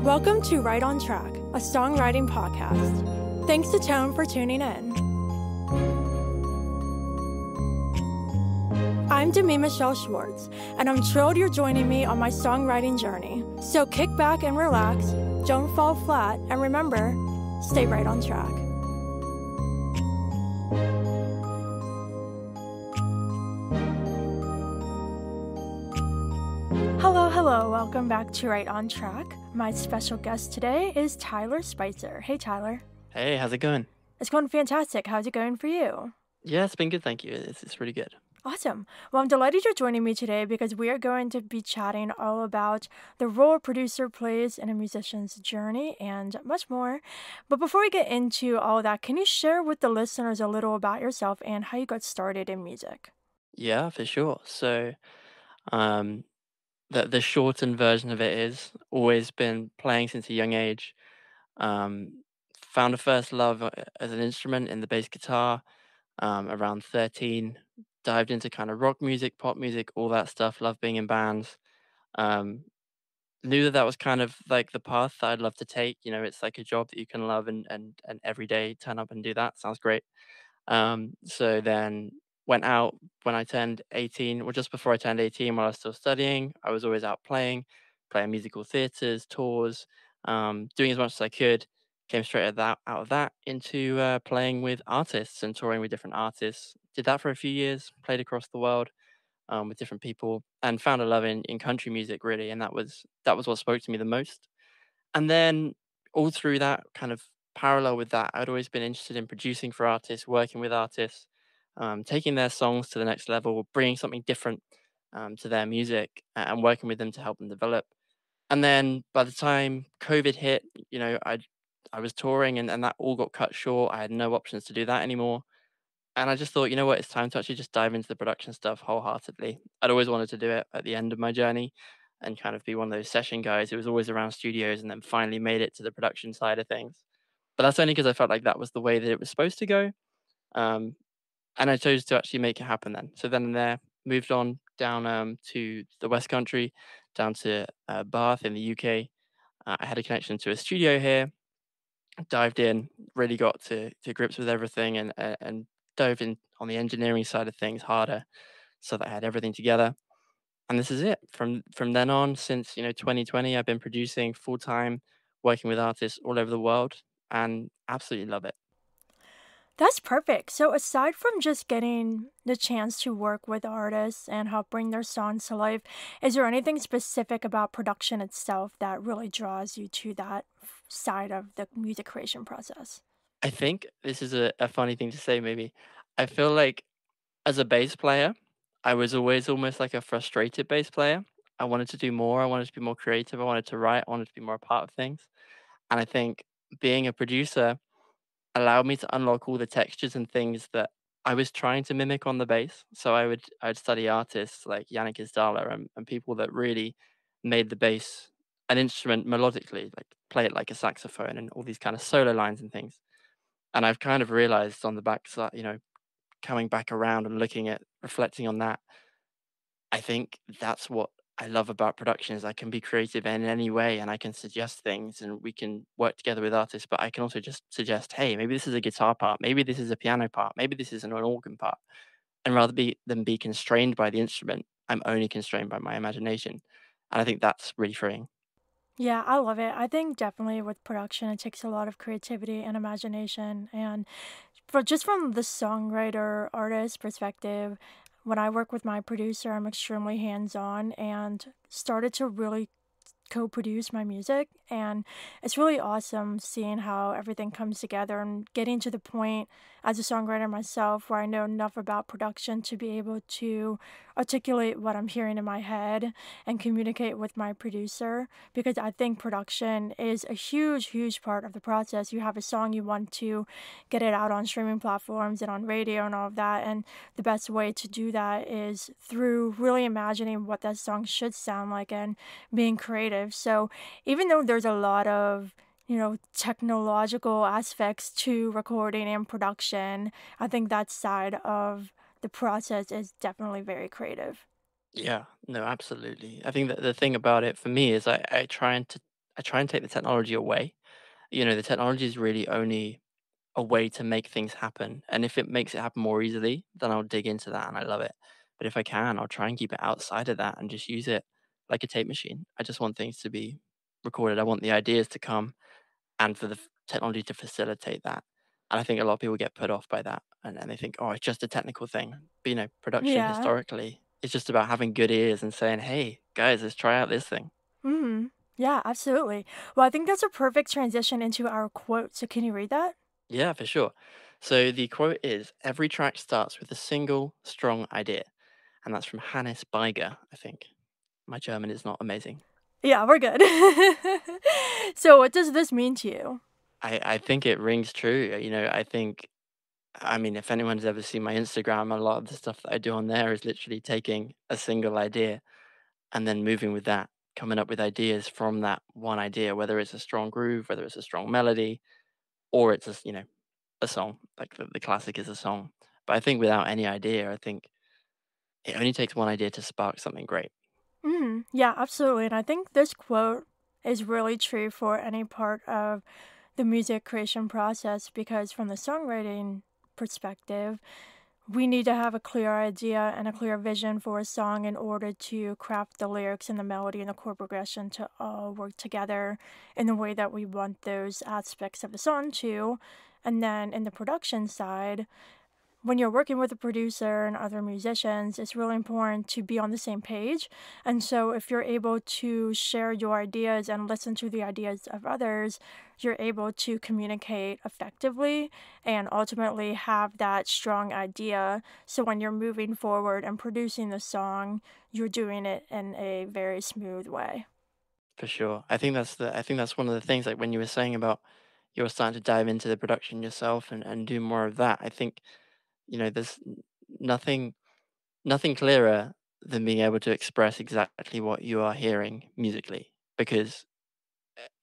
Welcome to Right on Track, a songwriting podcast. Thanks to Tone for tuning in. I'm Demi Michelle Schwartz, and I'm thrilled you're joining me on my songwriting journey. So kick back and relax, don't fall flat, and remember, stay right on track. Hello, welcome back to Right on Track. My special guest today is Tyler Spicer. Hey, Tyler. Hey, how's it going? It's going fantastic. How's it going for you? Yeah, it's been good, thank you. It's really good. Awesome. Well, I'm delighted you're joining me today because we are going to be chatting all about the role a producer plays in a musician's journey and much more. But before we get into all of that, can you share with the listeners a little about yourself and how you got started in music? Yeah, for sure. So, um, the shortened version of it is always been playing since a young age. Um, Found a first love as an instrument in the bass guitar, around 13. Dived into kind of rock music, pop music, all that stuff. Loved being in bands. Um, Knew that that was kind of like the path that I'd love to take. You know, it's like a job that you can love and every day turn up and do that. Sounds great. So then went out when I turned 18, or just before I turned 18 while I was still studying. I was always out playing musical theaters, tours, doing as much as I could. Came straight out of that into playing with artists and touring with different artists. Did that for a few years, played across the world with different people, and found a love in country music really, and that was what spoke to me the most. And then all through that kind of parallel with that, I'd always been interested in producing for artists, working with artists, taking their songs to the next level, bringing something different to their music, and working with them to help them develop. And then by the time COVID hit, you know, I was touring and that all got cut short. I had no options to do that anymore. And I just thought, you know what, it's time to actually just dive into the production stuff wholeheartedly. I'd always wanted to do it at the end of my journey and kind of be one of those session guys who was always around studios and then finally made it to the production side of things. But that's only because I felt like that was the way that it was supposed to go. Um, and I chose to actually make it happen then. So then and there, moved on down to the West Country, down to Bath in the UK. I had a connection to a studio here, dived in, really got to grips with everything and dove in on the engineering side of things harder so that I had everything together. And this is it. From then on, since 2020, I've been producing full time, working with artists all over the world, and absolutely love it. That's perfect. So, aside from just getting the chance to work with artists and help bring their songs to life, is there anything specific about production itself that really draws you to that side of the music creation process? I think this is a funny thing to say, maybe. I feel like as a bass player, I was always almost like a frustrated bass player. I wanted to do more. I wanted to be more creative. I wanted to write. I wanted to be more a part of things. And I think being a producer allowed me to unlock all the textures and things that I was trying to mimic on the bass. So I'd study artists like Yannick Isdala and people that really made the bass an instrument melodically, like play it like a saxophone and all these kind of solo lines and things. And I've kind of realized on the backside, coming back around and looking at reflecting on that, I think that's what I love about production is I can be creative in any way and I can suggest things and we can work together with artists, but I can also just suggest, hey, maybe this is a guitar part, maybe this is a piano part, maybe this is an organ part. And rather than be constrained by the instrument, I'm only constrained by my imagination. And I think that's really freeing. Yeah, I love it. I think definitely with production, it takes a lot of creativity and imagination. And just from the songwriter artist perspective, when I work with my producer, I'm extremely hands on and started to really co-produce my music, and it's really awesome seeing how everything comes together and getting to the point as a songwriter myself where I know enough about production to be able to articulate what I'm hearing in my head and communicate with my producer, because I think production is a huge part of the process. You have a song, you want to get it out on streaming platforms and on radio and all of that, and the best way to do that is through really imagining what that song should sound like and being creative. So even though there's a lot of, technological aspects to recording and production, I think that side of the process is definitely very creative. Yeah, no, absolutely. I think that the thing about it for me is I try and I try and take the technology away. The technology is really only a way to make things happen, and if it makes it happen more easily, then I'll dig into that and I love it. But if I can, I'll try and keep it outside of that and just use it like a tape machine. I just want things to be recorded. I want the ideas to come and for the technology to facilitate that. And I think a lot of people get put off by that and they think, oh, it's just a technical thing. But production Yeah. historically is just about having good ears and saying, hey, guys, let's try out this thing. Mm-hmm. Yeah, absolutely. Well, I think that's a perfect transition into our quote. So can you read that? Yeah, for sure. So the quote is every track starts with a single strong idea. And that's from Hannes Bieger, I think. My German is not amazing. Yeah, we're good. So what does this mean to you? I think it rings true. I mean, if anyone's ever seen my Instagram, a lot of the stuff that I do on there is literally taking a single idea and then moving with that, coming up with ideas from that one idea, whether it's a strong groove, whether it's a strong melody, or it's a song. Like the classic is a song. But I think without any idea, I think it only takes one idea to spark something great. Yeah, absolutely. And I think this quote is really true for any part of the music creation process because, from the songwriting perspective, we need to have a clear idea and a clear vision for a song in order to craft the lyrics and the melody and the chord progression to all work together in the way that we want those aspects of the song to. And then in the production side, when you're working with a producer and other musicians, it's really important to be on the same page. And so, if you're able to share your ideas and listen to the ideas of others, you're able to communicate effectively and ultimately have that strong idea. So, when you're moving forward and producing the song, you're doing it in a very smooth way. For sure. I think that's one of the things, like, when you were saying about you're starting to dive into the production yourself and do more of that, I think, there's nothing nothing clearer than being able to express exactly what you are hearing musically, because,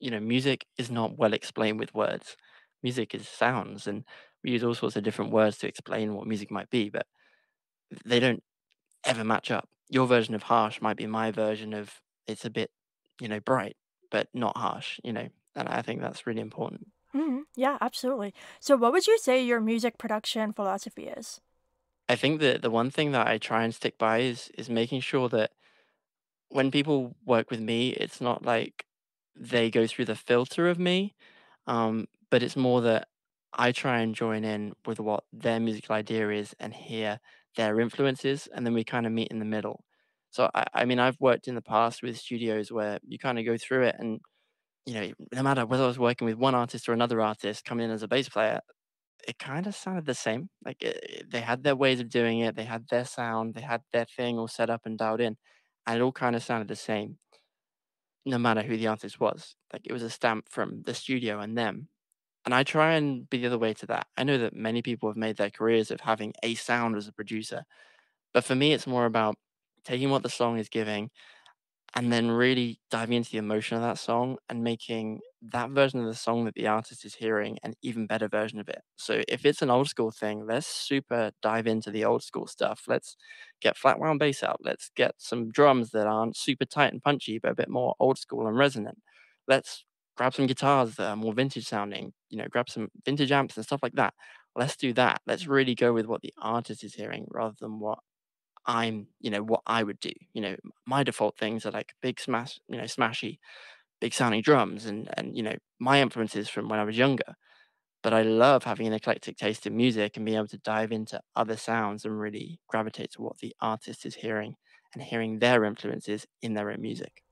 music is not well explained with words. Music is sounds, and we use all sorts of different words to explain what music might be, but they don't ever match up. Your version of harsh might be my version of it's a bit, bright, but not harsh, and I think that's really important. Yeah, absolutely. So, what would you say your music production philosophy is? I think that the one thing that I try and stick by is making sure that when people work with me, it's not like they go through the filter of me, but it's more that I try and join in with what their musical idea is and hear their influences, and then we kind of meet in the middle. So I mean, I've worked in the past with studios where you kind of go through it, and no matter whether I was working with one artist or another artist coming in as a bass player, it kind of sounded the same. Like they had their ways of doing it, they had their sound, they had their thing all set up and dialed in, and it all kind of sounded the same, no matter who the artist was. Like it was a stamp from the studio and them. And I try and be the other way to that. I know that many people have made their careers of having a sound as a producer, but for me, it's more about taking what the song is giving and then really diving into the emotion of that song and making that version of the song that the artist is hearing an even better version of it. So if it's an old school thing, let's super dive into the old school stuff. Let's get flat wound bass out. Let's get some drums that aren't super tight and punchy, but a bit more old school and resonant. Let's grab some guitars that are more vintage sounding, grab some vintage amps and stuff like that. Let's do that. Let's really go with what the artist is hearing rather than what I would do. My default things are like big smash, smashy, big sounding drums and my influences from when I was younger. But I love having an eclectic taste in music and being able to dive into other sounds and really gravitate to what the artist is hearing and hearing their influences in their own music.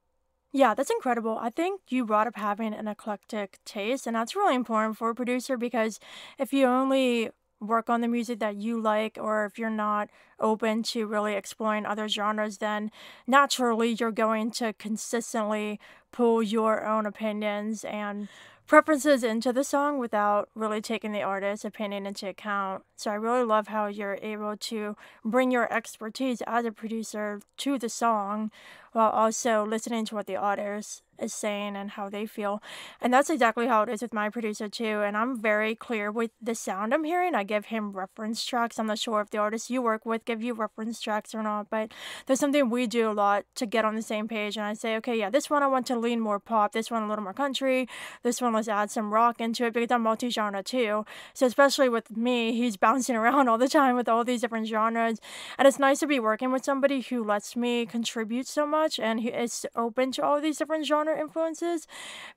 Yeah, that's incredible. I think you brought up having an eclectic taste, and that's really important for a producer because if you only work on the music that you like, or if you're not open to really exploring other genres, then naturally you're going to consistently pull your own opinions and preferences into the song without really taking the artist's opinion into account. So I really love how you're able to bring your expertise as a producer to the song while also listening to what the artist is saying and how they feel. And that's exactly how it is with my producer too. And I'm very clear with the sound I'm hearing. I give him reference tracks. I'm not sure if the artists you work with give you reference tracks or not, but there's something we do a lot to get on the same page. And I say, okay, yeah, this one I want to lean more pop, this one a little more country, this one let's add some rock into it because I'm multi-genre too. So especially with me, he's bouncing around all the time with all these different genres. And it's nice to be working with somebody who lets me contribute so much and who is open to all these different genre influences.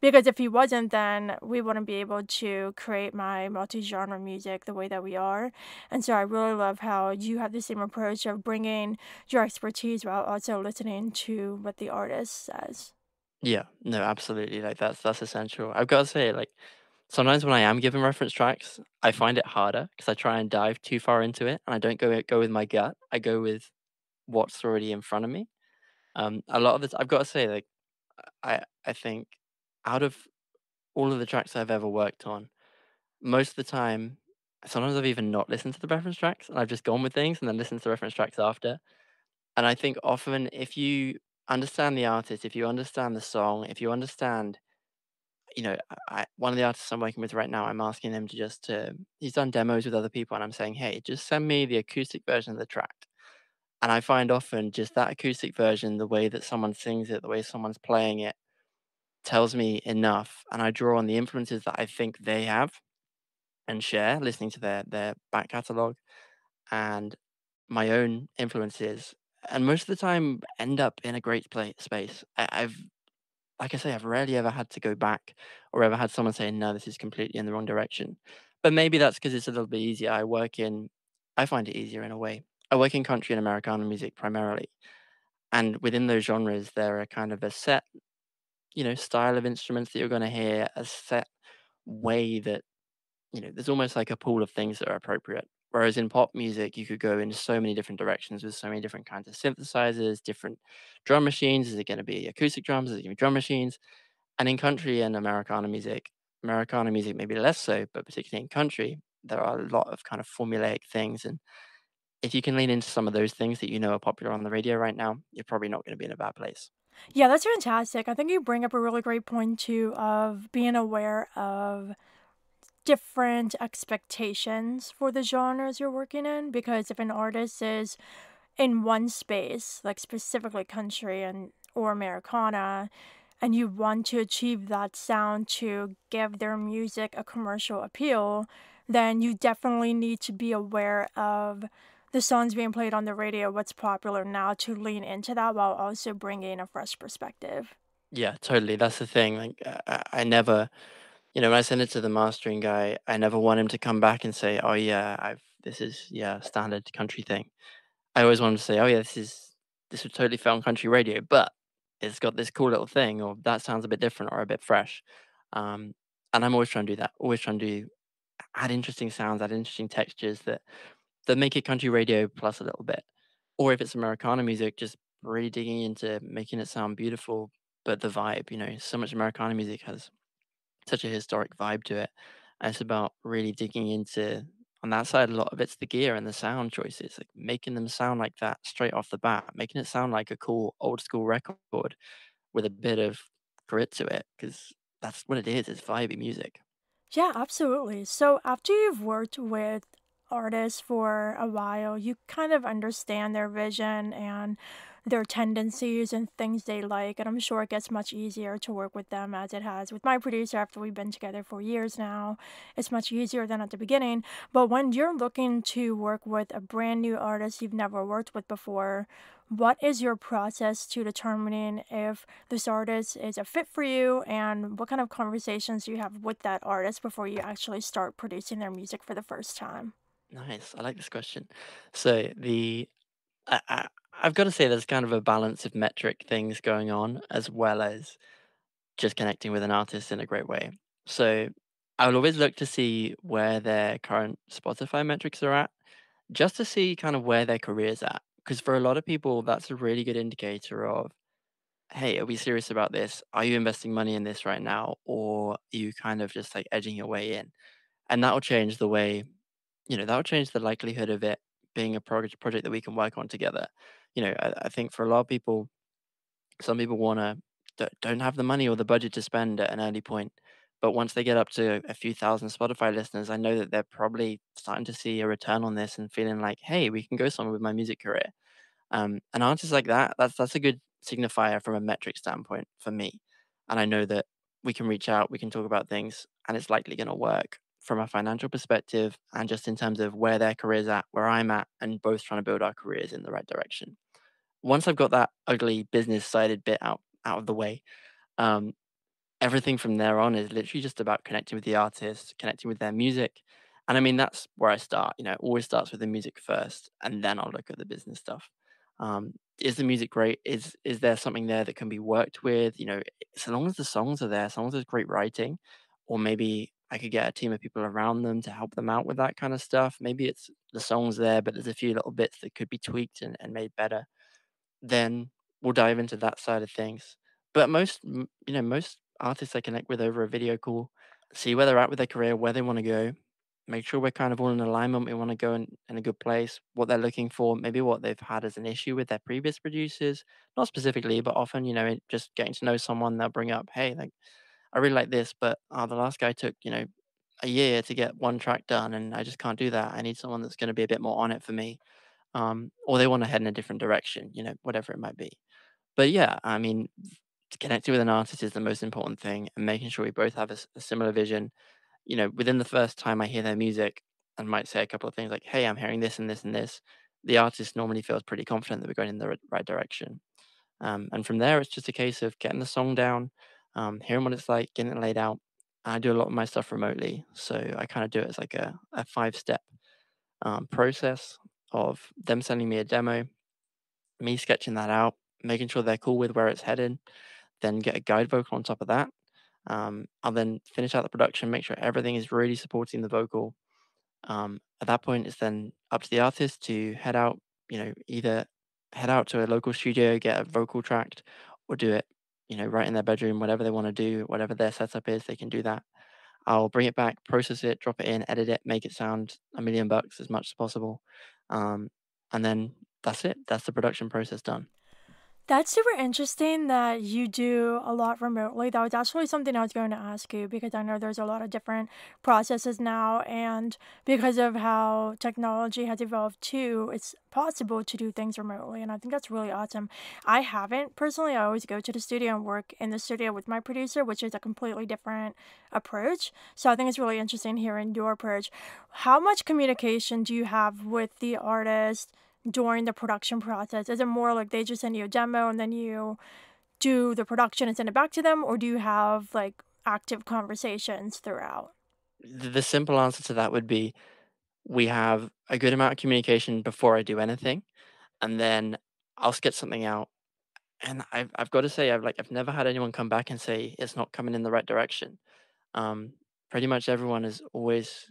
Because if he wasn't, then we wouldn't be able to create my multi genre music the way that we are. And so I really love how you have the same approach of bringing your expertise while also listening to what the artist says. Yeah, no, absolutely. Like that's essential. I've got to say, like sometimes when I am given reference tracks, I find it harder because I try and dive too far into it, and I don't go with my gut. I go with what's already in front of me. A lot of the I've got to say, like I think out of all of the tracks I've ever worked on, most of the time, sometimes I've even not listened to the reference tracks, and I've just gone with things and then listened to the reference tracks after. And I think often if you understand the artist, if you understand the song, if you understand, one of the artists I'm working with right now, I'm asking him to he's done demos with other people, and I'm saying, hey, just send me the acoustic version of the track. And I find often just that acoustic version, the way that someone sings it, the way someone's playing it, tells me enough. And I draw on the influences that I think they have and share, listening to their back catalog and my own influences. And most of the time end up in a great space. I've like I say, I've rarely ever had to go back or ever had someone say, no, this is completely in the wrong direction. But maybe that's because it's a little bit easier. I find it easier in a way. I work in country and Americana music primarily. And within those genres, there are kind of a set, style of instruments that you're going to hear, a set way that, there's almost like a pool of things that are appropriate. Whereas in pop music, you could go in so many different directions with so many different kinds of synthesizers, different drum machines. Is it going to be acoustic drums? Is it going to be drum machines? And in country and Americana music maybe less so, but particularly in country, there are a lot of kind of formulaic things. And if you can lean into some of those things that you know are popular on the radio right now, you're probably not going to be in a bad place. Yeah, that's fantastic. I think you bring up a really great point too of being aware of different expectations for the genres you're working in because if an artist is in one space, like specifically country and or Americana, and you want to achieve that sound to give their music a commercial appeal, then you definitely need to be aware of the songs being played on the radio, what's popular now, to lean into that while also bringing a fresh perspective. Yeah, totally. That's the thing. Like, I never, when I send it to the mastering guy, I never want him to come back and say, "Oh yeah, this is yeah standard country thing." I always want him to say, "Oh yeah, this would totally fit on country radio, but it's got this cool little thing, or that sounds a bit different or a bit fresh." Um, and I'm always trying to do that. Always trying to add interesting sounds, add interesting textures that make it country radio plus a little bit. Or if it's Americana music, just really digging into making it sound beautiful, but the vibe, so much Americana music has such a historic vibe to it. And it's about really digging into on that side, a lot of it's the gear and the sound choices, like making them sound like that straight off the bat, making it sound like a cool old school record with a bit of grit to it, because that's what it is. It's vibey music. Yeah, absolutely. So after you've worked with artists for a while, you kind of understand their vision and their tendencies and things they like. And I'm sure it gets much easier to work with them as it has with my producer after we've been together for years now. It's much easier than at the beginning. But when you're looking to work with a brand new artist you've never worked with before, what is your process to determining if this artist is a fit for you and what kind of conversations you have with that artist before you actually start producing their music for the first time? Nice. I like this question. So I've got to say there's kind of a balance of metric things going on as well as just connecting with an artist in a great way. So I will always look to see where their current Spotify metrics are at, just to see kind of where their career's at. Because for a lot of people, that's a really good indicator of, hey, are we serious about this? Are you investing money in this right now? Or are you kind of just like edging your way in? And that'll change the way, that'll change the likelihood of it being a project that we can work on together. I think for a lot of people, Some people wanna don't have the money or the budget to spend at an early point, but once they get up to a few thousand Spotify listeners, I know that they're probably starting to see a return on this and feeling like, "Hey, we can go somewhere with my music career." And artists like that, that's a good signifier from a metric standpoint for me. And I know that we can reach out, we can talk about things, and it's likely gonna work from a financial perspective and just in terms of where their career's at, where I'm at, and both trying to build our careers in the right direction. Once I've got that ugly business-sided bit out of the way, um, everything from there on is literally just about connecting with the artist, connecting with their music. And I mean, that's where I start. You know, it always starts with the music first, and then I'll look at the business stuff. Is the music great? Is there something there that can be worked with? You know, so long as the songs are there, so long as there's great writing, or maybe I could get a team of people around them to help them out with that kind of stuff. Maybe it's the songs there, but there's a few little bits that could be tweaked and made better. Then we'll dive into that side of things. But most artists I connect with over a video call, see where they're at with their career, where they want to go, make sure we're kind of all in alignment. We want to go in a good place, what they're looking for, maybe what they've had as an issue with their previous producers, not specifically, but often, just getting to know someone, they'll bring up, hey, like, I really like this, but the last guy took, a year to get one track done, and I just can't do that. I need someone that's going to be a bit more on it for me, or they want to head in a different direction, whatever it might be. But yeah, I mean, connecting with an artist is the most important thing, and making sure we both have a similar vision. Within the first time I hear their music, I might say a couple of things like, "Hey, I'm hearing this and this and this." The artist normally feels pretty confident that we're going in the right direction. And from there, it's just a case of getting the song down, hearing what it's like, getting it laid out. I do a lot of my stuff remotely, so I kind of do it as like a 5 step process of them sending me a demo, me sketching that out, making sure they're cool with where it's headed, then get a guide vocal on top of that. I'll then finish out the production, make sure everything is really supporting the vocal. At that point, it's then up to the artist to head out, either head out to a local studio, get a vocal tracked, or do it, right in their bedroom, whatever they want to do, whatever their setup is, they can do that. I'll bring it back, process it, drop it in, edit it, make it sound $1 million as much as possible. Um, and then that's it. That's the production process done. That's super interesting that you do a lot remotely. That was actually something I was going to ask you because I know there's a lot of different processes now, and because of how technology has evolved too, it's possible to do things remotely, and I think that's really awesome. I haven't personally, I always go to the studio and work in the studio with my producer, which is a completely different approach. So I think it's really interesting hearing your approach. How much communication do you have with the artist during the production process? Is it more like they just send you a demo and then you do the production and send it back to them, or do you have like active conversations throughout? The simple answer to that would be we have a good amount of communication before I do anything, and then I'll sketch something out. And I've got to say, I've never had anyone come back and say it's not coming in the right direction. Um, Pretty much everyone has always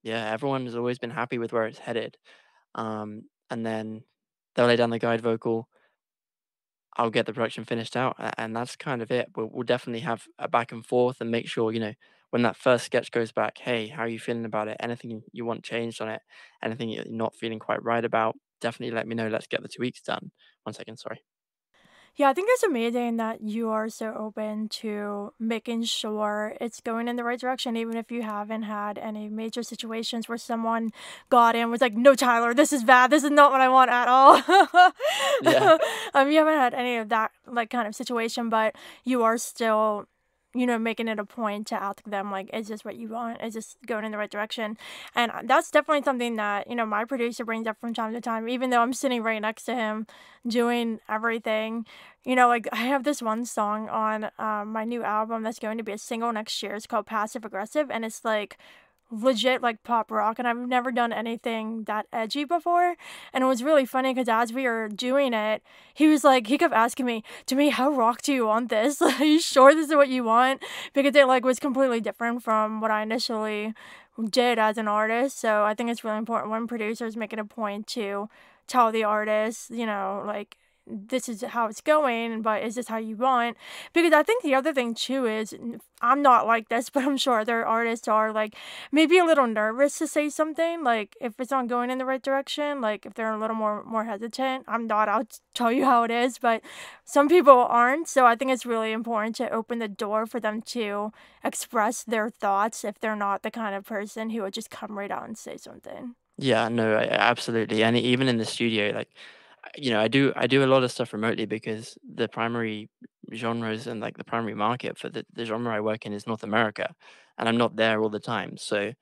been happy with where it's headed. And then they'll lay down the guide vocal. I'll get the production finished out, and that's kind of it. We'll definitely have a back and forth and make sure, when that first sketch goes back, hey, how are you feeling about it? Anything you want changed on it? Anything you're not feeling quite right about? Definitely let me know. Let's get the tweaks done. One second, sorry. Yeah, I think it's amazing that you are so open to making sure it's going in the right direction, even if you haven't had any major situations where someone got in was like, "No, Tyler, this is bad. This is not what I want at all." Yeah. You haven't had any of that like kind of situation, but you are still, making it a point to ask them like, "Is this what you want? Is this going in the right direction?" And that's definitely something that my producer brings up from time to time, even though I'm sitting right next to him doing everything. Like I have this one song on my new album that's going to be a single next year. It's called Passive Aggressive, and it's like legit like pop rock, and I've never done anything that edgy before. And it was really funny because as we were doing it, he kept asking me, "To me, how rock do you want this? Are you sure this is what you want?" Because it like was completely different from what I initially did as an artist. So I think it's really important when producers make it a point to tell the artist, like this is how it's going, but is this how you want? Because I think the other thing too is I'm not like this, but I'm sure other artists are like maybe a little nervous to say something. Like if it's not going in the right direction, like if they're a little more hesitant. I'm not. I'll tell you how it is, but some people aren't. So I think it's really important to open the door for them to express their thoughts if they're not the kind of person who would just come right out and say something. Yeah, no, absolutely, and even in the studio, like, I do a lot of stuff remotely because the primary genres and, like, the primary market for the genre I work in is North America, and I'm not there all the time, so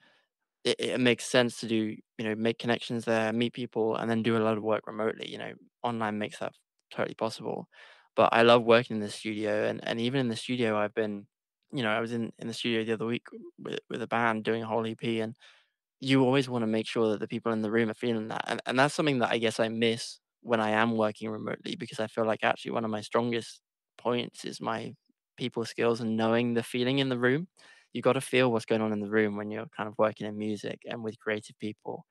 it makes sense to do, make connections there, meet people, and then do a lot of work remotely. Online makes that totally possible. But I love working in the studio, and even in the studio, I was in the studio the other week with a band doing a whole EP, and you always want to make sure that the people in the room are feeling that, and that's something that I guess I miss when I am working remotely because I feel like actually one of my strongest points is my people skills and knowing the feeling in the room. You got to feel what's going on in the room when you're kind of working in music and with creative people,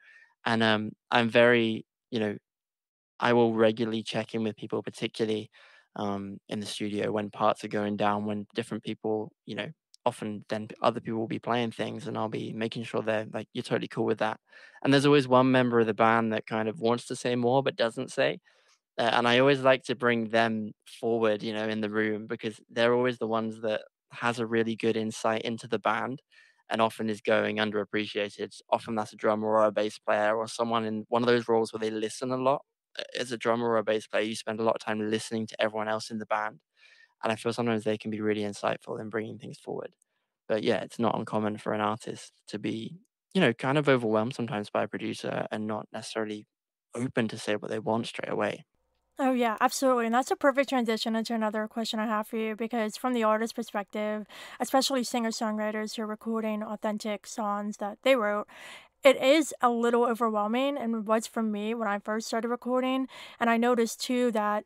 and I'm very, I will regularly check in with people, particularly in the studio when parts are going down, when different people, often then other people will be playing things and I'll be making sure they're like, you're totally cool with that. And there's always one member of the band that kind of wants to say more but doesn't say. And I always like to bring them forward, in the room because they're always the ones that has a really good insight into the band and often is going underappreciated. Often that's a drummer or a bass player or someone in one of those roles where they listen a lot. As a drummer or a bass player, you spend a lot of time listening to everyone else in the band. And I feel sometimes they can be really insightful in bringing things forward. But yeah, it's not uncommon for an artist to be, kind of overwhelmed sometimes by a producer and not necessarily open to say what they want straight away. Oh yeah, absolutely. And that's a perfect transition into another question I have for you because from the artist perspective, especially singer-songwriters who are recording authentic songs that they wrote, it is a little overwhelming and it was for me when I first started recording. And I noticed too that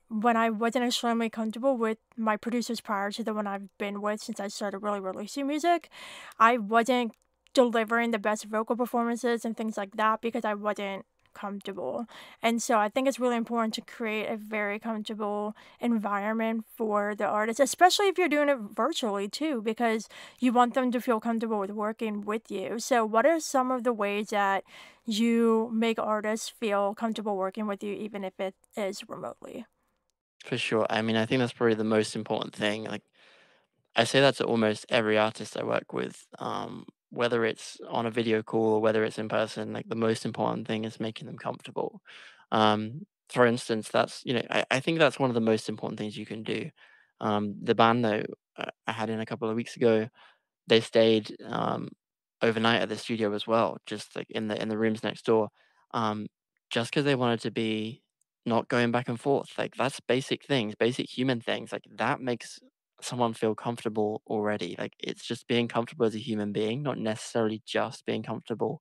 when I wasn't extremely comfortable with my producers prior to the one I've been with since I started really releasing music, I wasn't delivering the best vocal performances and things like that because I wasn't comfortable. And so I think it's really important to create a very comfortable environment for the artist, especially if you're doing it virtually too, because you want them to feel comfortable with working with you. So, what are some of the ways that you make artists feel comfortable working with you, even if it is remotely? For sure. I mean, I think that's probably the most important thing. Like, I say that to almost every artist I work with, whether it's on a video call or whether it's in person. Like, the most important thing is making them comfortable. For instance, I think that's one of the most important things you can do. The band that I had in a couple of weeks ago, they stayed, overnight at the studio as well, just, like, in the rooms next door, um, just because they wanted to be not going back and forth, like, that's basic things, basic human things, like, that makes someone feel comfortable already, like, it's just being comfortable as a human being, not necessarily just being comfortable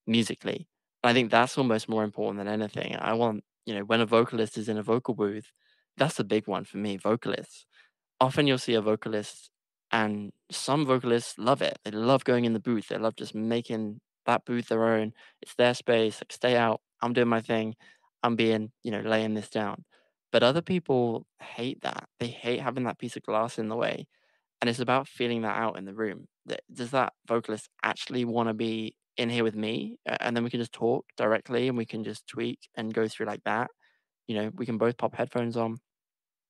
musically. I think that's almost more important than anything. I want, when a vocalist is in a vocal booth, that's the big one for me, vocalists. Often you'll see a vocalist and some vocalists love it. They love going in the booth. They love just making that booth their own. It's their space. Like, stay out. I'm doing my thing. I'm being, laying this down. But other people hate that. They hate having that piece of glass in the way. And it's about feeling that out in the room. Does that vocalist actually want to be in here with me? And then we can just talk directly and we can just tweak and go through like that. We can both pop headphones on,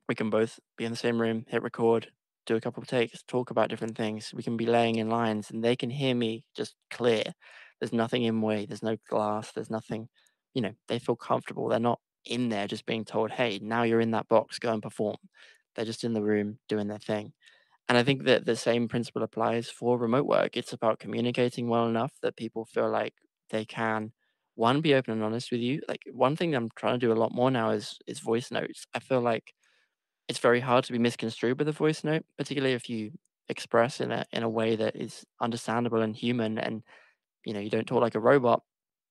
we can both be in the same room, hit record, do a couple of takes, talk about different things. We can be laying in lines and they can hear me just clear. There's nothing in way. There's no glass. There's nothing, they feel comfortable. They're not in there just being told, hey, now you're in that box, go and perform. They're just in the room doing their thing. And I think that the same principle applies for remote work. It's about communicating well enough that people feel like they can, one, be open and honest with you. Like, one thing I'm trying to do a lot more now is voice notes. I feel like it's very hard to be misconstrued with a voice note, particularly if you express in a way that is understandable and human and you don't talk like a robot.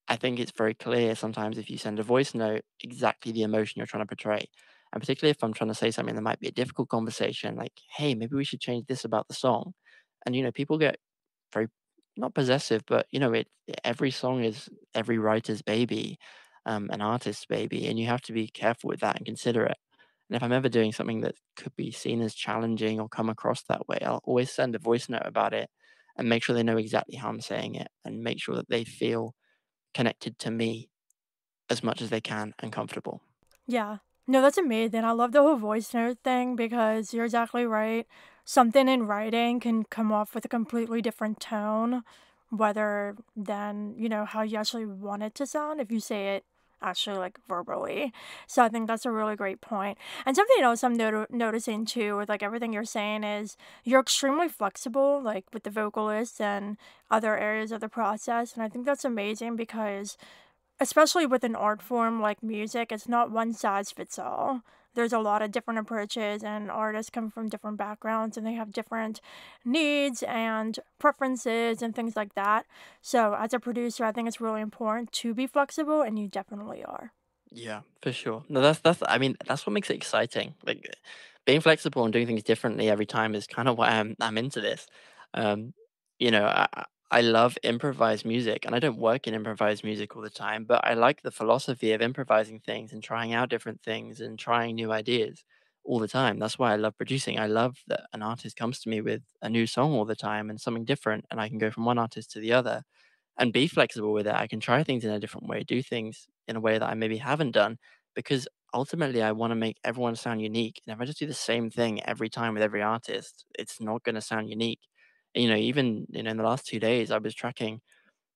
I think it's very clear sometimes if you send a voice note exactly the emotion you're trying to portray. And particularly if I'm trying to say something that might be a difficult conversation, like, hey, maybe we should change this about the song. And people get very not possessive, but every song is every writer's baby. an artist's baby, and you have to be careful with that and considerate. And if I'm ever doing something that could be seen as challenging or come across that way, I'll always send a voice note about it and make sure they know exactly how I'm saying it and make sure that they feel connected to me as much as they can and comfortable. Yeah. No, that's amazing. I love the whole voice note thing because you're exactly right. Something in writing can come off with a completely different tone, whether than, how you actually want it to sound if you say it actually like verbally. So I think that's a really great point. And something else I'm noticing too with like everything you're saying is you're extremely flexible, like with the vocalists and other areas of the process. And I think that's amazing because especially with an art form like music, it's not one size fits all. There's a lot of different approaches, and artists come from different backgrounds and they have different needs and preferences and things like that. So, as a producer, I think it's really important to be flexible, and you definitely are. Yeah, for sure. No, that's I mean, that's what makes it exciting. Like being flexible and doing things differently every time is kind of why I'm into this. Um, I love improvised music, and I don't work in improvised music all the time, but I like the philosophy of improvising things and trying out different things and trying new ideas all the time. That's why I love producing. I love that an artist comes to me with a new song all the time and something different, and I can go from one artist to the other and be flexible with it. I can try things in a different way, do things in a way that I maybe haven't done because ultimately I want to make everyone sound unique. And if I just do the same thing every time with every artist, it's not going to sound unique. And, even in the last 2 days, I was tracking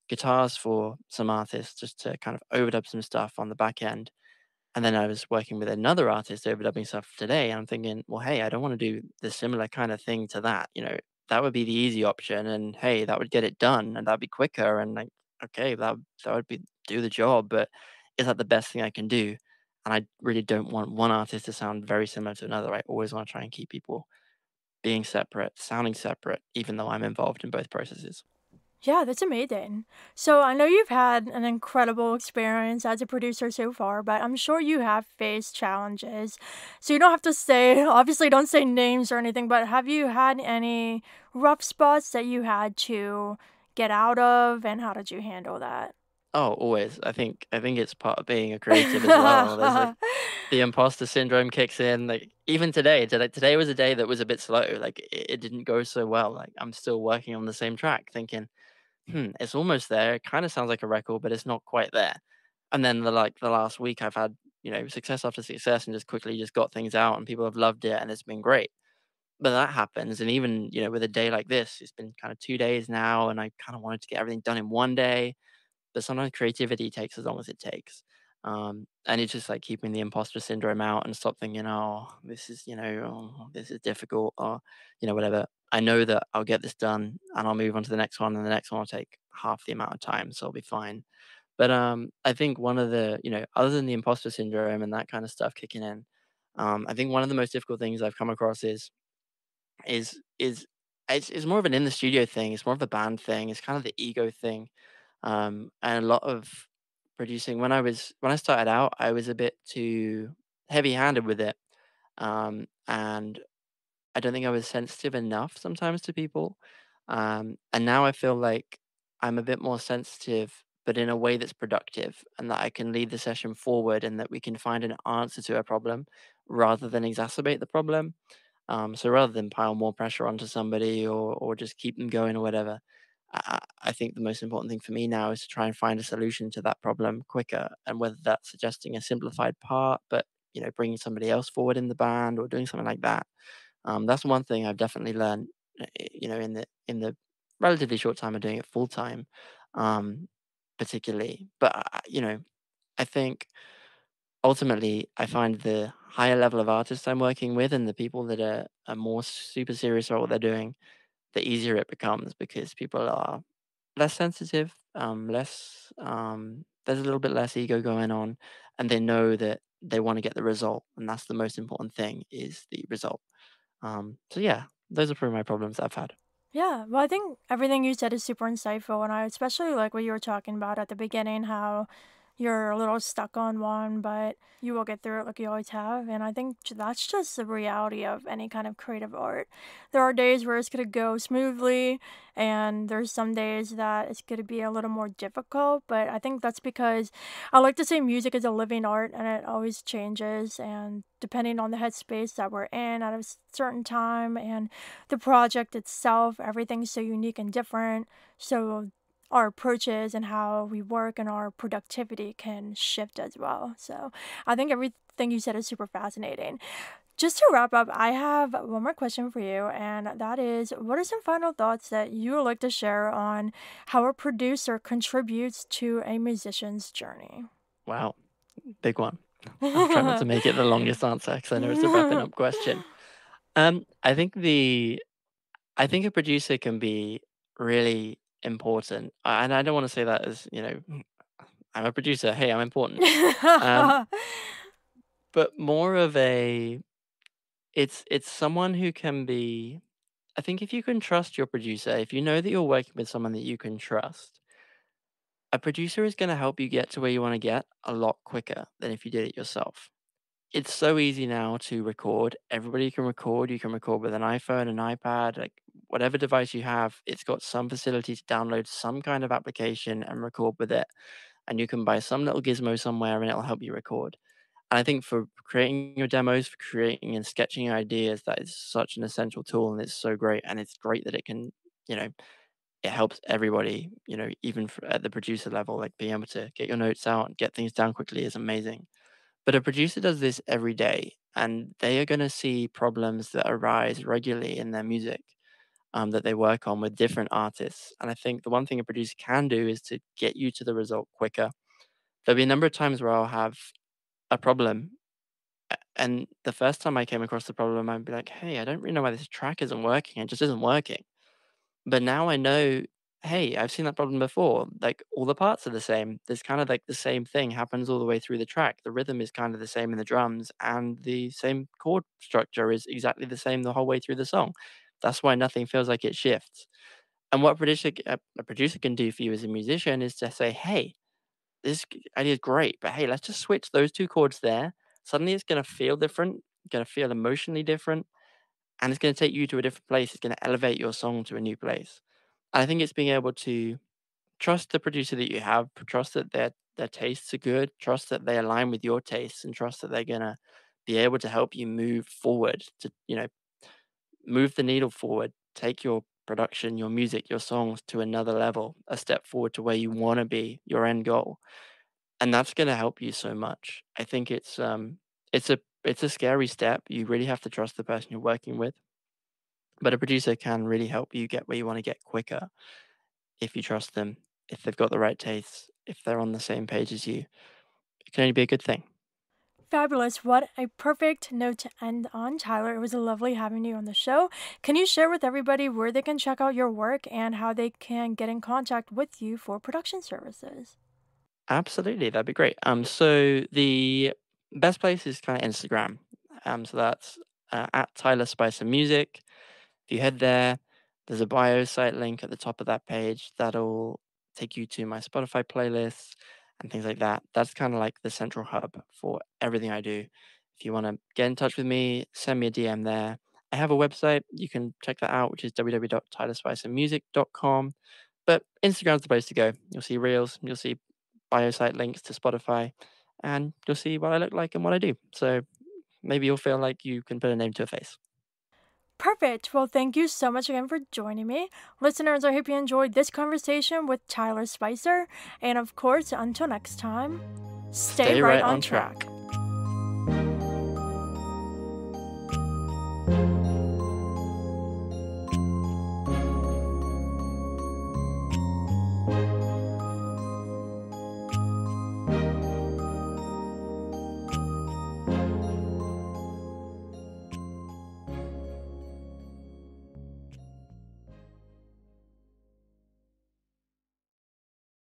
guitars for some artists just to kind of overdub some stuff on the back end, and then I was working with another artist overdubbing stuff today, and I'm thinking, well, hey, I don't want to do the similar kind of thing to that. That would be the easy option, and hey, that would get it done, and that'd be quicker, and like, okay, that would be do the job, but is that the best thing I can do? And I really don't want one artist to sound very similar to another. I always want to try and keep people being separate, sounding separate, even though I'm involved in both processes. Yeah, that's amazing. So I know you've had an incredible experience as a producer so far, but I'm sure you have faced challenges. So you don't have to say, obviously, don't say names or anything, but have you had any rough spots that you had to get out of, and how did you handle that? Oh, always. I think it's part of being a creative as well. There's like the imposter syndrome kicks in. Like even today was a day that was a bit slow. Like it didn't go so well. Like I'm still working on the same track, thinking, it's almost there. It kind of sounds like a record, but it's not quite there. And then the last week, I've had success after success, and just quickly just got things out, and people have loved it, and it's been great. But that happens, and even with a day like this, it's been kind of 2 days now, and I kind of wanted to get everything done in one day, but sometimes creativity takes as long as it takes. And it's just like keeping the imposter syndrome out and stop thinking, oh, this is difficult, or, whatever. I know that I'll get this done and I'll move on to the next one, and the next one will take half the amount of time, so I'll be fine. But I think one of the, other than the imposter syndrome and that kind of stuff kicking in, I think one of the most difficult things I've come across is it's more of an in the studio thing. It's more of a band thing. It's kind of the ego thing, and a lot of producing. When I started out, I was a bit too heavy-handed with it, and I don't think I was sensitive enough sometimes to people. And now I feel like I'm a bit more sensitive, but in a way that's productive, and that I can lead the session forward, and that we can find an answer to a problem rather than exacerbate the problem. So rather than pile more pressure onto somebody, or just keep them going or whatever, I think the most important thing for me now is to try and find a solution to that problem quicker, and whether that's suggesting a simplified part, but bringing somebody else forward in the band or doing something like that. That's one thing I've definitely learned, in the relatively short time of doing it full time, um, particularly. But I think ultimately, I find the higher level of artists I'm working with and the people that are more super serious about what they're doing, the easier it becomes because people are less sensitive, there's a little bit less ego going on, and they know that they want to get the result, and that's the most important thing is the result. So yeah, those are probably my problems I've had. Yeah, well, I think everything you said is super insightful, and I especially like what you were talking about at the beginning, how you're a little stuck on one, but you will get through it like you always have. And I think that's just the reality of any kind of creative art. There are days where it's going to go smoothly, and there's some days that it's going to be a little more difficult. But I think that's because I like to say music is a living art and it always changes. And depending on the headspace that we're in at a certain time and the project itself, everything's so unique and different. So our approaches and how we work and our productivity can shift as well. So I think everything you said is super fascinating. Just to wrap up, I have one more question for you, and that is what are some final thoughts that you would like to share on how a producer contributes to a musician's journey? Wow, big one. I'll try not to make it the longest answer because I know it's a wrapping up question. I think I think a producer can be really important, and I don't want to say that as I'm a producer. Hey, I'm important. Um, but more of a it's someone who can be. I think if you can trust your producer, if you know that you're working with someone that you can trust, a producer is going to help you get to where you want to get a lot quicker than if you did it yourself. It's so easy now to record. Everybody can record. You can record with an iPhone, an iPad, like whatever device you have, it's got some facility to download some kind of application and record with it. And you can buy some little gizmo somewhere and it'll help you record. And I think for creating your demos, for creating and sketching your ideas, that is such an essential tool and it's so great. And it's great that it can, you know, it helps everybody, even at the producer level, like being able to get your notes out and get things down quickly is amazing. But a producer does this every day, and they are going to see problems that arise regularly in their music that they work on with different artists. And I think the one thing a producer can do is to get you to the result quicker. There'll be a number of times where I'll have a problem. And the first time I came across the problem, I'd be like, hey, I don't really know why this track isn't working. It just isn't working. But now I know, hey, I've seen that problem before. Like all the parts are the same. There's kind of like the same thing happens all the way through the track. The rhythm is kind of the same in the drums, and the same chord structure is exactly the same the whole way through the song. That's why nothing feels like it shifts. And what a producer can do for you as a musician is to say, hey, idea is great, but hey, let's just switch those two chords there. Suddenly it's going to feel different, going to feel emotionally different, and it's going to take you to a different place. It's going to elevate your song to a new place. I think it's being able to trust the producer that you have, trust that their tastes are good, trust that they align with your tastes, and trust that they're gonna be able to help you move forward to, move the needle forward, take your production, your music, your songs to another level, a step forward to where you want to be, your end goal. And that's gonna help you so much. I think it's a scary step. You really have to trust the person you're working with, but a producer can really help you get where you want to get quicker if you trust them, if they've got the right tastes, if they're on the same page as you, it can only be a good thing. Fabulous. What a perfect note to end on, Tyler. It was lovely having you on the show. Can you share with everybody where they can check out your work and how they can get in contact with you for production services? Absolutely, that'd be great. So the best place is kind of Instagram. So that's at Tyler Spicer Music. If you head there, there's a bio site link at the top of that page that'll take you to my Spotify playlists and things like that. That's kind of like the central hub for everything I do. If you want to get in touch with me, send me a DM there. I have a website. You can check that out, which is www.tylerspicermusic.com. But Instagram's the place to go. You'll see reels, you'll see bio site links to Spotify, and you'll see what I look like and what I do. So maybe you'll feel like you can put a name to a face. Perfect. Well, thank you so much again for joining me. Listeners, I hope you enjoyed this conversation with Tyler Spicer. And of course, until next time, stay Stay right right on on track. track.